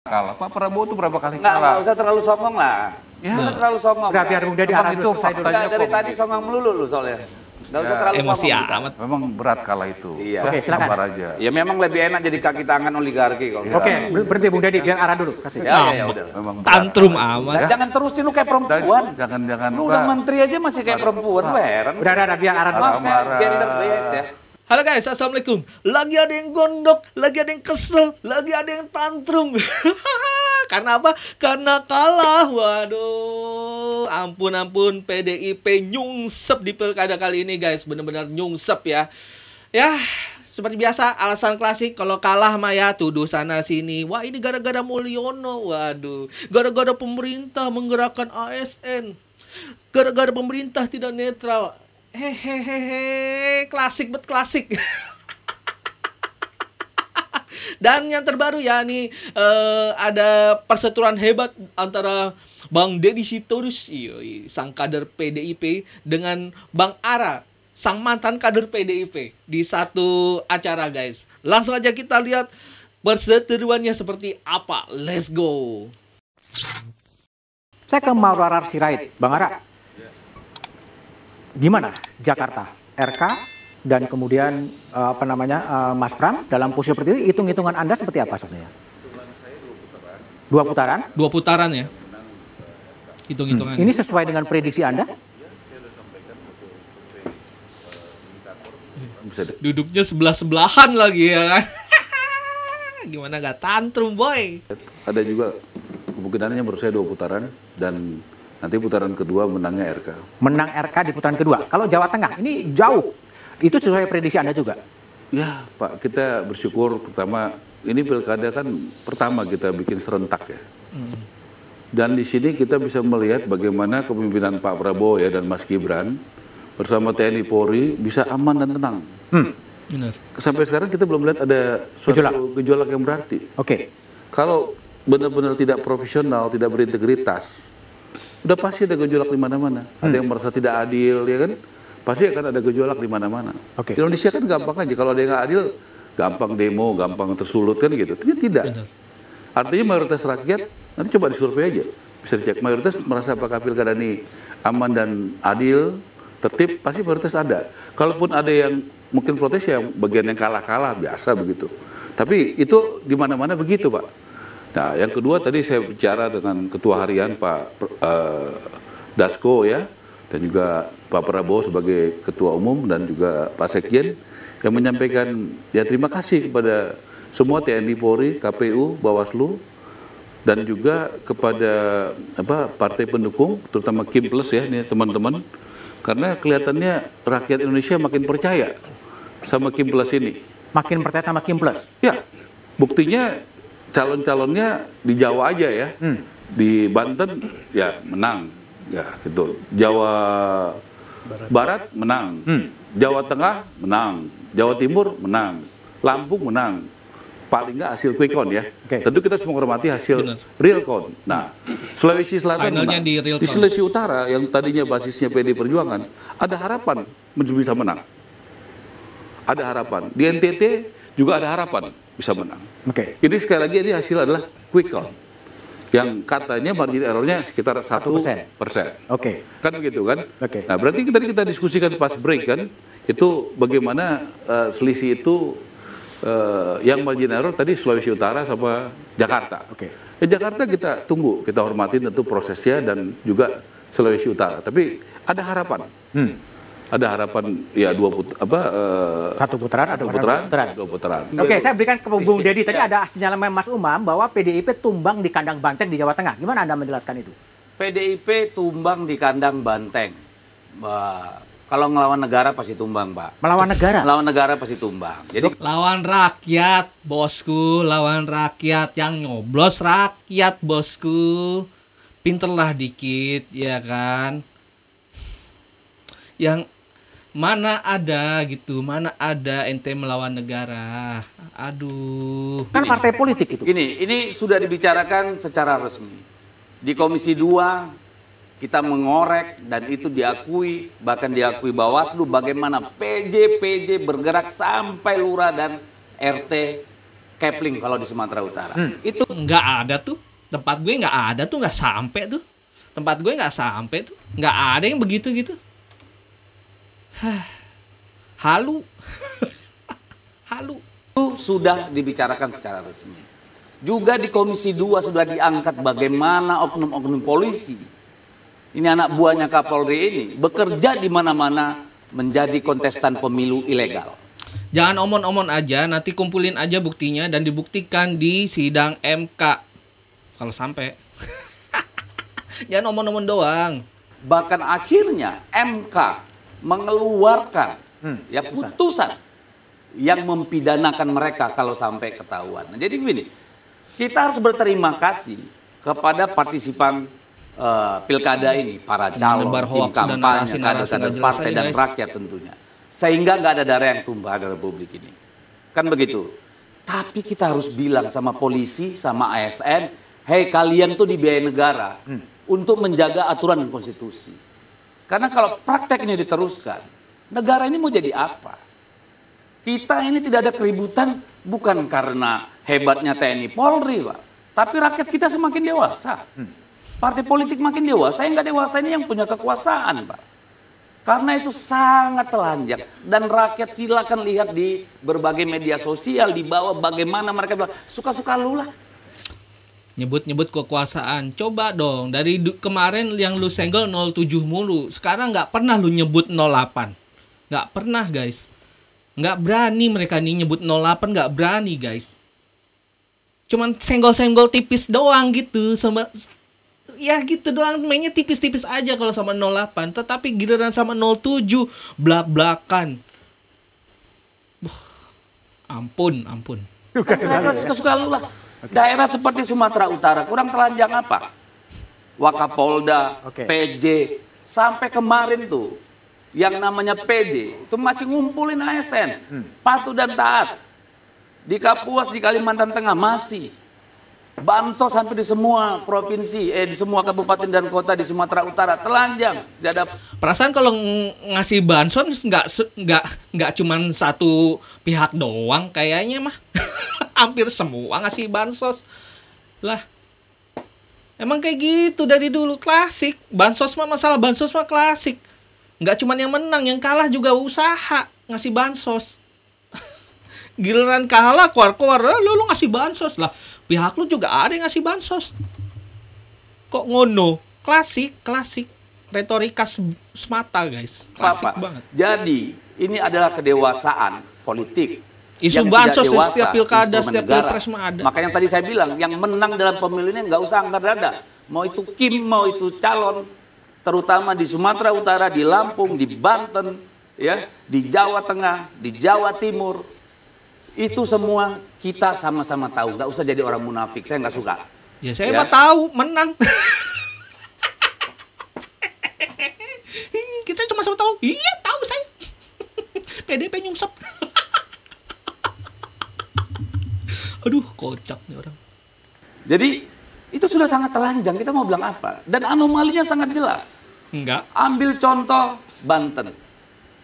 kalah. Pak Prabowo itu berapa kali Nggak kalah? usah terlalu songong lah. Ya. Nggak terlalu songong. Udah biar Bung Dedi Emang arah itu dulu selesai dulu. faktanya Dari kok tadi begitu. songong melulu lu soalnya. Nggak usah Ya. terlalu Emosi songong kita. amat. Memang berat kalah itu. Iya. Oke, silakan. Sabar aja. Ya memang lebih enak jadi kaki tangan oligarki kalau. Oke, berhenti Bung Dedi biar arah dulu. Kasih. Ya udah. Memang berat. Tantrum amat. Nah, jangan terusin lu kayak perempuan. Jangan Lu udah menteri aja masih kayak perempuan, lu heran. Udah, biar arah dulu. Maaf saya gender bias ya. Halo guys, assalamualaikum. Lagi ada yang gondok, lagi ada yang kesel, lagi ada yang tantrum. Karena apa? Karena kalah. Waduh, ampun PDIP nyungsep di pilkada kali ini guys, bener-bener nyungsep ya. Ya, seperti biasa alasan klasik kalau kalah mah ya tuduh sana sini. Wah, ini gara-gara Mulyono. Waduh, gara-gara pemerintah menggerakkan ASN. Gara-gara pemerintah tidak netral. Hehehe, klasik bet klasik. Dan yang terbaru ya nih ada perseteruan hebat antara Bang Deddy Sitorus, sang kader PDIP, dengan Bang Ara, sang mantan kader PDIP di satu acara guys. Langsung aja kita lihat perseteruannya seperti apa. Let's go. Saya ke Maurar Sirait, Bang Ara. Gimana Jakarta, RK, dan kemudian Mas Pram dalam posisi seperti ini, hitung-hitungan Anda seperti apa sebenarnya? Dua putaran? Dua putaran ya. Hitung-hitungan. Ini sesuai dengan prediksi Anda? Duduknya sebelah-sebelahan lagi ya kan. Gimana gak tantrum boy? Ada juga kemungkinannya menurut saya 2 putaran dan nanti putaran kedua menangnya RK. Menang RK di putaran kedua. Kalau Jawa Tengah ini jauh. Itu sesuai prediksi Anda juga? Ya Pak, kita bersyukur pertama ini pilkada kan pertama kita bikin serentak ya. Dan di sini kita bisa melihat bagaimana kepemimpinan Pak Prabowo ya dan Mas Gibran bersama TNI Polri bisa aman dan tenang. Benar. Sampai sekarang kita belum melihat ada suatu gejolak yang berarti. Oke. Kalau benar-benar tidak profesional, tidak berintegritas, udah pasti ada gejolak di mana-mana. Ada yang merasa tidak adil, ya kan? Pasti akan ada gejolak di mana-mana. Oke. Di Indonesia kan gampang aja. Kalau ada yang nggak adil, gampang demo, gampang tersulut kan gitu. Tapi tidak. Benar. Artinya mayoritas rakyat, nanti coba disurvei aja. Bisa dicek. Mayoritas merasa apakah pilkada ini aman dan adil, tertib, pasti mayoritas ada. Kalaupun ada yang mungkin protes ya bagian yang kalah-kalah, biasa begitu. Tapi itu di mana-mana begitu, Pak. Nah, yang kedua tadi saya bicara dengan Ketua Harian Pak Dasko ya, dan juga Pak Prabowo sebagai Ketua Umum dan juga Pak Sekjen yang menyampaikan ya terima kasih kepada semua TNI Polri, KPU, Bawaslu dan juga kepada partai pendukung terutama Kim Plus ya ini teman-teman karena kelihatannya rakyat Indonesia makin percaya sama Kim Plus ini. Makin percaya sama Kim Plus? Ya, buktinya calon-calonnya di Jawa aja ya, di Banten ya menang, ya gitu. Jawa Barat menang, Jawa Tengah menang, Jawa Timur menang, Lampung menang. Paling nggak hasil quick count ya. Oke. Tentu kita semua menghormati hasil real count. Nah, Sulawesi Selatan Finalnya menang. di real Di count. Sulawesi Utara yang tadinya basisnya PD Perjuangan, ada harapan bisa menang. Ada harapan. Di NTT juga ada harapan bisa menang. Oke. Jadi sekali lagi ini hasil adalah quick count. Yang katanya margin errornya sekitar 1%. Oke. Kan begitu kan? Oke. Nah berarti tadi kita diskusikan pas break kan, itu bagaimana selisih itu yang margin error tadi Sulawesi Utara sama Jakarta. Oke. Ya, Jakarta kita tunggu, kita hormati tentu prosesnya dan juga Sulawesi Utara. Tapi ada harapan. Ada harapan ya Satu putaran atau dua putaran. Oke, saya berikan ke Bung Dedi. Tadi ada sinyalemen Mas Umam bahwa PDIP tumbang di kandang Banteng di Jawa Tengah. Gimana Anda menjelaskan itu? PDIP tumbang di kandang Banteng. Kalau ngelawan negara pasti tumbang, Pak. Melawan negara? Melawan negara pasti tumbang. Jadi Lawan rakyat, bosku. Lawan rakyat. Yang nyoblos rakyat, bosku. Pinterlah dikit, ya kan? Yang mana ada gitu, mana ada ente melawan negara. Aduh. Kan partai politik itu. ini sudah dibicarakan secara resmi. Di Komisi 2 kita mengorek dan itu diakui, bahkan diakui Bawaslu bagaimana PJ bergerak sampai lurah dan RT Kepling kalau di Sumatera Utara. Itu Nggak ada tuh. Tempat gue nggak ada tuh, nggak sampai tuh. Tempat gue nggak sampai tuh. Nggak ada yang begitu gitu. Halu. Halu. sudah dibicarakan secara resmi. Juga di Komisi 2 sudah diangkat bagaimana oknum-oknum polisi, ini anak buahnya Kapolri ini, bekerja di mana-mana menjadi kontestan pemilu ilegal. Jangan omon-omon aja, nanti kumpulin aja buktinya dan dibuktikan di sidang MK. Kalau sampai. Jangan omon-omon doang. Bahkan akhirnya MK mengeluarkan ya putusan yang mempidanakan mereka kalau sampai ketahuan. Nah, jadi begini, kita harus berterima kasih kepada partisipan pilkada ini, para calon, tim kampanye, kader-kader partai dan rakyat tentunya. Sehingga nggak ada darah yang tumpah di Republik ini. Kan begitu. Tapi kita harus bilang sama polisi, sama ASN, hei kalian tuh dibiayai negara untuk menjaga aturan dan konstitusi. Karena kalau praktek ini diteruskan, negara ini mau jadi apa? Kita ini tidak ada keributan bukan karena hebatnya TNI Polri, Pak. Tapi rakyat kita semakin dewasa. Partai politik makin dewasa, yang nggak dewasa ini yang punya kekuasaan, Pak. Karena itu sangat telanjang. Dan rakyat silakan lihat di berbagai media sosial, di bawah bagaimana mereka bilang, suka-suka lu lah. Nyebut-nyebut kekuasaan. Coba dong, dari kemarin yang lu senggol 07 mulu. Sekarang nggak pernah lu nyebut 08. Nggak pernah, guys. Nggak berani mereka nih nyebut 08, nggak berani, guys. Cuman senggol-senggol tipis doang gitu. Sama, ya gitu doang, mainnya tipis-tipis aja kalau sama 08. Tetapi giliran sama 07, belak-belakan. Ampun. Mereka suka-suka lu lah. Daerah seperti Sumatera Utara kurang telanjang apa? Wakapolda, PJ, sampai kemarin tuh yang namanya PJ itu masih ngumpulin ASN, patuh dan taat. Di Kapuas, di Kalimantan Tengah masih. Bansos sampai di semua provinsi, di semua kabupaten dan kota di Sumatera Utara telanjang. Tidak ada. Perasaan kalau ngasih bansos nggak cuman satu pihak doang kayaknya mah. Hampir semua ngasih bansos. Lah. Emang kayak gitu dari dulu, klasik. Bansos mah, masalah bansos mah klasik. Nggak cuman yang menang, yang kalah juga usaha ngasih bansos. Giliran kalah keluar-keluar, lu ngasih bansos lah. Pihak lu juga ada yang ngasih bansos. Kok ngono? Klasik. Retorika semata, guys. Klasik banget. Jadi, ini adalah kedewasaan politik. Isu bansos setiap pilkada, setiap pilpres mah ada. Makanya tadi saya bilang, yang menang dalam pemilu ini nggak usah angkat dada. Mau itu Kim, mau itu calon, terutama di Sumatera Utara, di Lampung, di Banten, ya, di Jawa Tengah, di Jawa Timur. Itu semua kita sama-sama tahu. Nggak usah jadi orang munafik, saya nggak suka. Ya saya mah tahu, menang. Kita cuma sama tahu. Iya, tahu saya. PDP nyungsep. Aduh, kocak nih orang. Jadi, itu sudah sangat telanjang. Kita mau bilang apa? Dan anomalinya sangat jelas. Enggak. Ambil contoh Banten.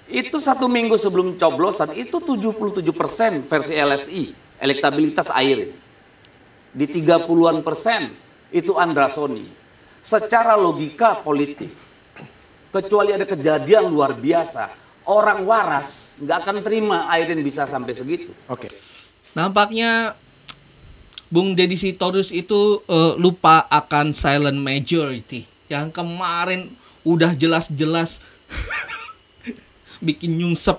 Itu 1 minggu sebelum coblosan, itu 77% versi LSI, elektabilitas Airin. Di 30-an% itu Andra Soni. Secara logika politik, kecuali ada kejadian luar biasa, orang waras nggak akan terima Airin bisa sampai segitu. Oke. Nampaknya Bung Deddy Sitorus itu lupa akan silent majority. Yang kemarin udah jelas-jelas bikin nyungsep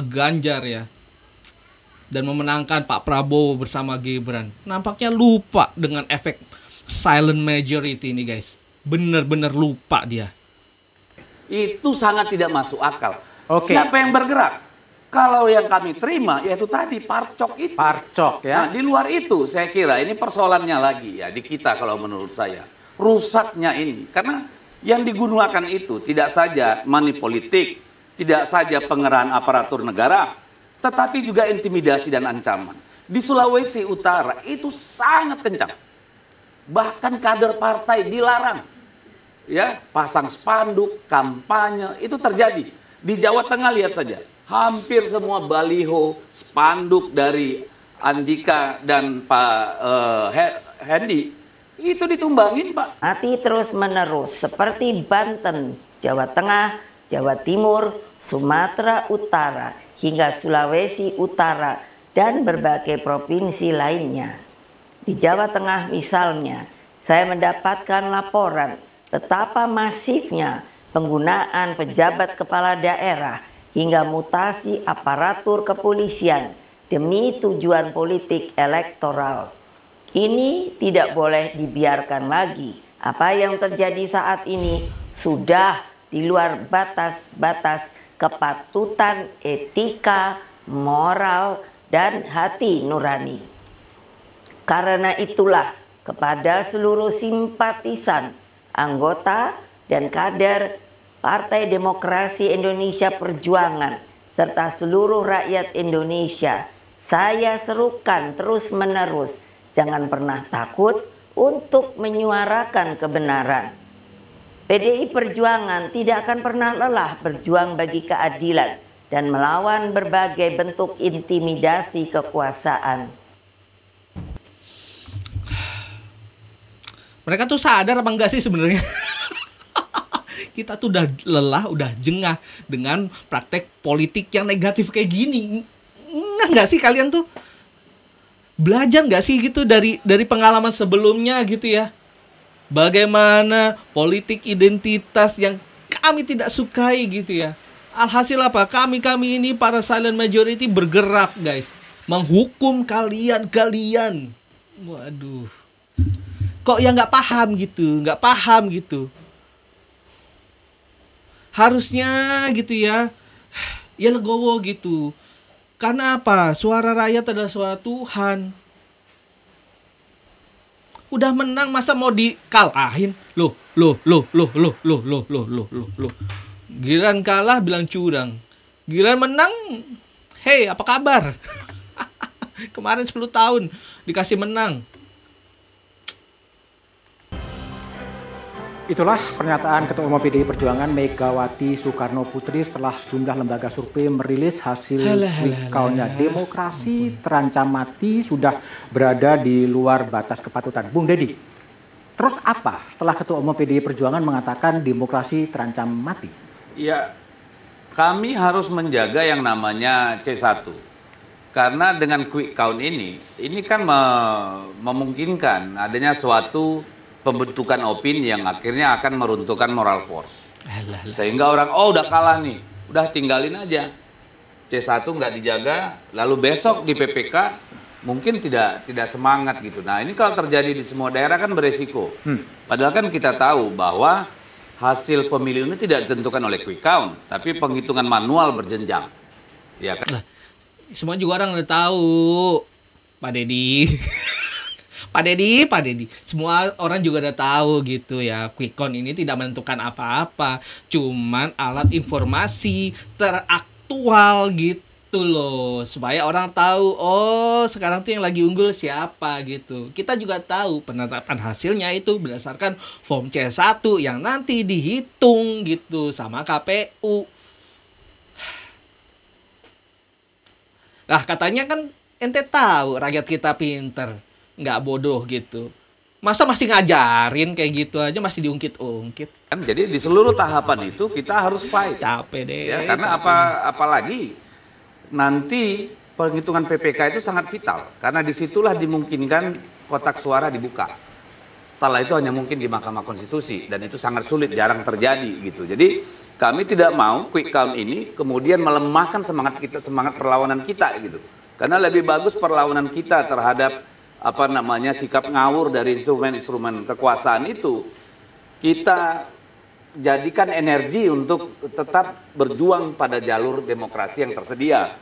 Ganjar ya. Dan memenangkan Pak Prabowo bersama Gibran. Nampaknya lupa dengan efek silent majority ini, guys. Bener-bener lupa dia. Itu sangat tidak masuk akal. Siapa yang bergerak? Kalau yang kami terima, yaitu tadi parcok itu. Parcok ya. Nah, di luar itu saya kira ini persoalannya lagi ya di kita kalau menurut saya. Rusaknya ini. Karena yang digunakan itu tidak saja money politik, tidak saja pengerahan aparatur negara, tetapi juga intimidasi dan ancaman. Di Sulawesi Utara itu sangat kencang. Bahkan kader partai dilarang. Ya, pasang spanduk, kampanye, itu terjadi. Di Jawa Tengah lihat saja. Hampir semua baliho, spanduk dari Andika dan Pak Hendy itu ditumbangin, Pak. Mati terus-menerus seperti Banten, Jawa Tengah, Jawa Timur, Sumatera Utara, hingga Sulawesi Utara, dan berbagai provinsi lainnya. Di Jawa Tengah misalnya, saya mendapatkan laporan betapa masifnya penggunaan pejabat kepala daerah hingga mutasi aparatur kepolisian demi tujuan politik elektoral. Ini tidak boleh dibiarkan lagi. Apa yang terjadi saat ini sudah di luar batas-batas kepatutan etika, moral, dan hati nurani. Karena itulah kepada seluruh simpatisan, anggota, dan kader Partai Demokrasi Indonesia Perjuangan serta seluruh rakyat Indonesia, saya serukan terus-menerus, jangan pernah takut untuk menyuarakan kebenaran. PDI Perjuangan tidak akan pernah lelah berjuang bagi keadilan dan melawan berbagai bentuk intimidasi kekuasaan. Mereka tuh sadar apa enggak sih sebenarnya? Kita tuh udah lelah, udah jengah dengan praktek politik yang negatif kayak gini. Enggak sih kalian tuh? Belajar nggak sih gitu dari pengalaman sebelumnya gitu ya? Bagaimana politik identitas yang kami tidak sukai gitu ya? Alhasil apa? Kami ini para silent majority bergerak, guys, menghukum kalian. Waduh, kok ya nggak paham gitu? Harusnya gitu ya legowo gitu. Karena apa? Suara rakyat adalah suara Tuhan. Udah menang masa mau dikalahin? Loh. Giliran kalah bilang curang. Giliran menang, hey, apa kabar? Kemarin 10 tahun dikasih menang. Itulah pernyataan Ketua Umum PDI Perjuangan Megawati Soekarno Putri setelah sejumlah lembaga survei merilis hasil quick count-nya. Demokrasi terancam mati, sudah berada di luar batas kepatutan. Bung Deddy, terus apa setelah Ketua Umum PDI Perjuangan mengatakan demokrasi terancam mati? Ya, kami harus menjaga yang namanya C1. Karena dengan quick count ini kan memungkinkan adanya suatu pembentukan opini yang akhirnya akan meruntuhkan moral force. Sehingga orang, udah kalah nih, udah tinggalin aja. C1 nggak dijaga, lalu besok di PPK mungkin tidak semangat gitu. Nah ini kalau terjadi di semua daerah kan beresiko. Padahal kan kita tahu bahwa hasil pemilu ini tidak ditentukan oleh quick count, tapi penghitungan manual berjenjang. Ya kan? Semua juga orang udah tahu, Pak Deddy. Pak Deddy, semua orang juga udah tahu gitu ya, quick count ini tidak menentukan apa-apa, cuman alat informasi teraktual gitu loh, supaya orang tahu, oh sekarang tuh yang lagi unggul siapa gitu. Kita juga tahu penetapan hasilnya itu berdasarkan form C1 yang nanti dihitung gitu sama KPU. Nah katanya kan ente tahu rakyat kita pinter, nggak bodoh gitu. Masa masih ngajarin kayak gitu aja, masih diungkit-ungkit. Kan jadi di seluruh tahapan itu kita harus fight. Capek deh. Ya, karena apalagi nanti penghitungan PPK itu sangat vital. Karena disitulah dimungkinkan kotak suara dibuka. Setelah itu hanya mungkin di Mahkamah Konstitusi. Dan itu sangat sulit, jarang terjadi gitu. Jadi kami tidak mau quick count ini kemudian melemahkan semangat kita, semangat perlawanan kita gitu. Karena lebih bagus perlawanan kita terhadap sikap ngawur dari instrumen-instrumen kekuasaan itu kita jadikan energi untuk tetap berjuang pada jalur demokrasi yang tersedia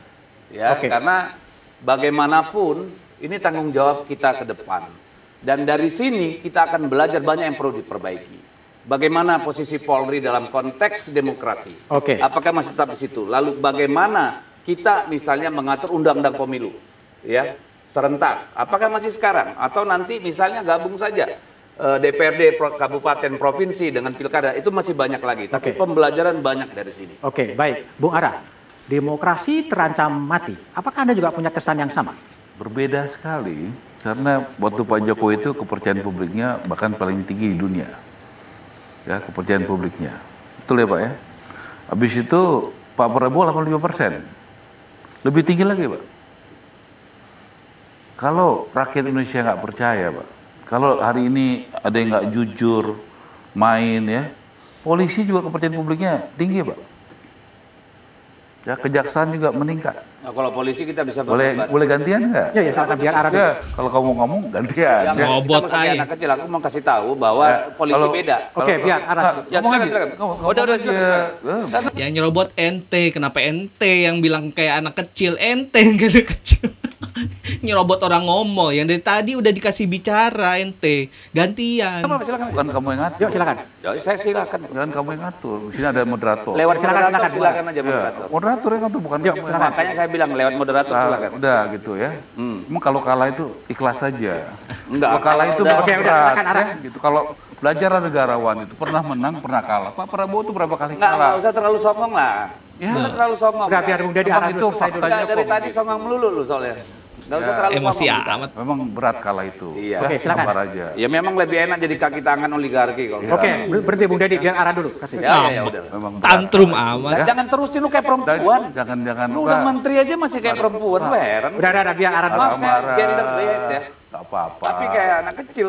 ya. Karena bagaimanapun ini tanggung jawab kita ke depan dan dari sini kita akan belajar banyak yang perlu diperbaiki. Bagaimana posisi Polri dalam konteks demokrasi? Apakah masih tetap di situ? Lalu bagaimana kita misalnya mengatur undang-undang pemilu ya serentak, apakah masih sekarang atau nanti misalnya gabung saja DPRD kabupaten provinsi dengan pilkada, itu masih banyak lagi, tapi pembelajaran banyak dari sini. Baik, Bung Ara, demokrasi terancam mati. Apakah Anda juga punya kesan yang sama? Berbeda sekali karena waktu Pak Jokowi itu kepercayaan publiknya bahkan paling tinggi di dunia. Ya, kepercayaan publiknya. Betul ya Pak ya? Habis itu Pak Prabowo 85%. Lebih tinggi lagi Pak. Kalau rakyat Indonesia nggak percaya Pak, kalau hari ini ada yang nggak jujur, main ya, polisi juga kepercayaan publiknya tinggi Pak. Ya, kejaksaan juga meningkat. Nah, kalau polisi kita bisa Boleh gantian nggak? Ya, silakan biar arah. Ya, kalau kamu ngomong gantian. Ya, Robot kita aja. anak kecil, aku mau kasih tahu bahwa polisi beda. Oke, biar arah. Ya, silakan. Udah, silakan. Yang nyerobot ente, kenapa ente yang bilang kayak anak kecil? Ente yang gak ada kecil. Nyerobot orang ngomong, yang dari tadi udah dikasih bicara ente. Gantian. Silakan. Bukan kamu yang ngatur. Yuk, silakan. Ya, saya silakan. Bukan kamu yang ngatur. Di sini ada moderator. Lewat Silakan, moderator, silakan. silakan aja Ya, moderator. moderator yang ngatur bukan Yuk, kamu yang silakan. Makanya saya bilang lewat moderator ngatur. silakan. Udah gitu ya. Emang kalau kalah itu ikhlas saja. Enggak, Kalau kalah itu udah. memang Oke, udah, berat, silakan, arah. ya, gitu. Kalau belajar negarawan itu pernah menang, pernah kalah. Pak Prabowo itu berapa kali Enggak kalah? usah terlalu songong lah. Ya. Nggak usah terlalu songong. Udah, biar Bung Deddy arah Itu dulu. Selesai dulu. faktanya. Enggak, dari kok tadi begitu. songong melulu lu soalnya. Enggak usah terlalu Emosi songong. amat. Memang berat kalah itu. Iya. Oke, silakan. Sabar aja. Ya memang lebih enak jadi kaki tangan oligarki kalau. Oke, berhenti Bung Deddy, biar arah dulu. Kasih. Ya, udah. Memang berat. Tantrum amat. Ya. Jangan terusin lu kayak perempuan. Jangan Lu udah menteri aja masih kayak perempuan, lu heran. Udah, biar arah dulu. Maaf saya gender base ya. Gak apa-apa. Tapi kayak anak kecil.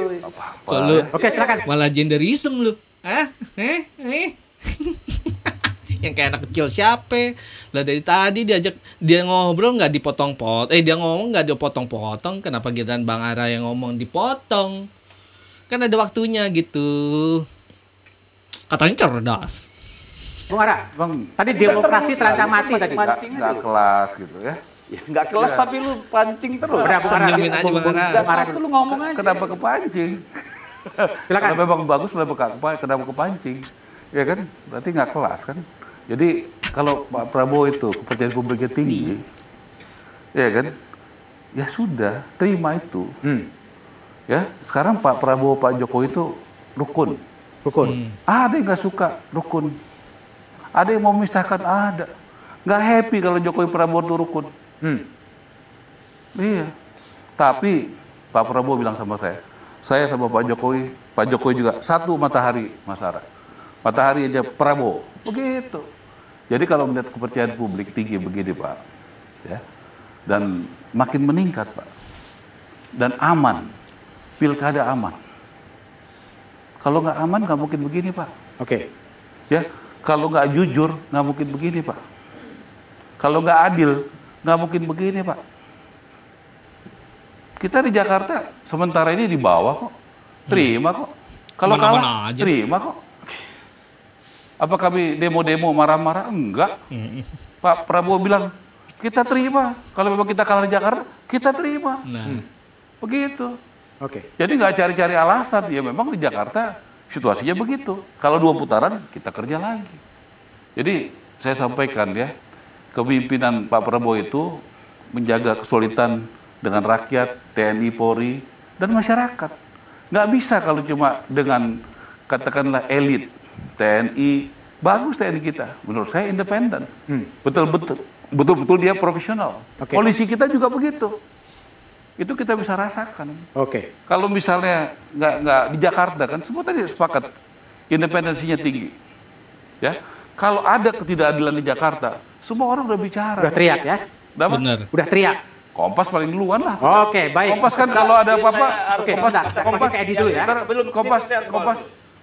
Kok lu Oke, silakan. malah genderism lu? Hah? Yang kayak anak kecil siapa? Lah dari tadi dia ngobrol nggak dipotong-potong. Dia ngomong nggak dipotong-potong. Kenapa giliran Bang Ara yang ngomong dipotong? Kan ada waktunya gitu. Katanya cerdas. Bung Ara, Bang, tadi demokrasi terus, terancam lu mati masih tadi. mancing nggak aja. kelas gitu ya. Ya nggak kelas tapi lu pancing terus. Udah, Bung Ara. Senyumin aja, Bang Ara. Nggak kelas tuh lu ngomong aja. Kenapa kepancing? Silakan. Kalau memang bagus kenapa kepancing? Ya kan? Berarti nggak kelas kan? Jadi kalau Pak Prabowo itu kepercayaan publiknya tinggi, ya kan? Ya sudah, terima itu. Ya, sekarang Pak Prabowo, Pak Jokowi itu rukun. Rukun. Ada yang nggak suka rukun. Ada yang mau memisahkan, ada. Nggak happy kalau Jokowi Prabowo itu rukun. Iya. Tapi Pak Prabowo bilang sama saya sama Pak Jokowi juga satu matahari, Mas Ara. Matahari aja Prabowo. Begitu. Jadi kalau melihat kepercayaan publik tinggi begini Pak, ya, dan makin meningkat Pak, dan aman, pilkada aman. Kalau nggak aman nggak mungkin begini Pak. Oke. Ya, kalau nggak jujur nggak mungkin begini Pak. Kalau nggak adil nggak mungkin begini Pak. Kita di Jakarta sementara ini di bawah kok, terima kok. Kalau Mana-mana kalah aja. terima kok. Apa kami demo-demo marah-marah? Enggak. Pak Prabowo bilang kita terima. Kalau memang kita kalah di Jakarta, kita terima. Nah, Begitu. Oke. Jadi nggak cari-cari alasan. Ya memang di Jakarta situasinya begitu. Kalau 2 putaran kita kerja lagi. Jadi saya sampaikan ya, kepemimpinan Pak Prabowo itu menjaga kesulitan dengan rakyat, TNI, Polri, dan masyarakat. Nggak bisa kalau cuma dengan katakanlah elit TNI. Bagus TNI kita, menurut saya independen. Betul-betul dia profesional. Oke. Polisi kita juga begitu. Itu kita bisa rasakan. Oke. Kalau misalnya nggak di Jakarta kan semua tadi sepakat independensinya tinggi, ya. Kalau ada ketidakadilan di Jakarta, semua orang udah bicara. Udah teriak ya. Udah apa? bener. Udah teriak. Kompas paling duluan lah. Oke, baik. Kompas kan kalau ada apa-apa, Oke, sebentar. Kompas ke Edi dulu ya. Bentar,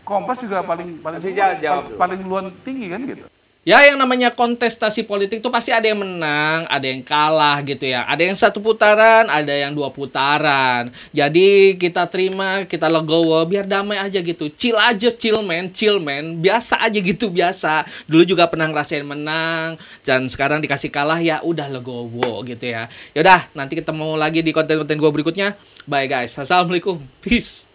Kompas juga paling Masih jawab dulu. paling duluan tinggi kan gitu. Ya, yang namanya kontestasi politik itu pasti ada yang menang, ada yang kalah gitu ya. Ada yang 1 putaran, ada yang 2 putaran. Jadi kita terima, kita legowo, biar damai aja gitu. Chill aja, chill man. Biasa aja gitu, biasa. Dulu juga pernah ngerasain menang, dan sekarang dikasih kalah ya udah legowo gitu ya. Yaudah, nanti ketemu lagi di konten-konten gue berikutnya. Bye guys, assalamualaikum, peace.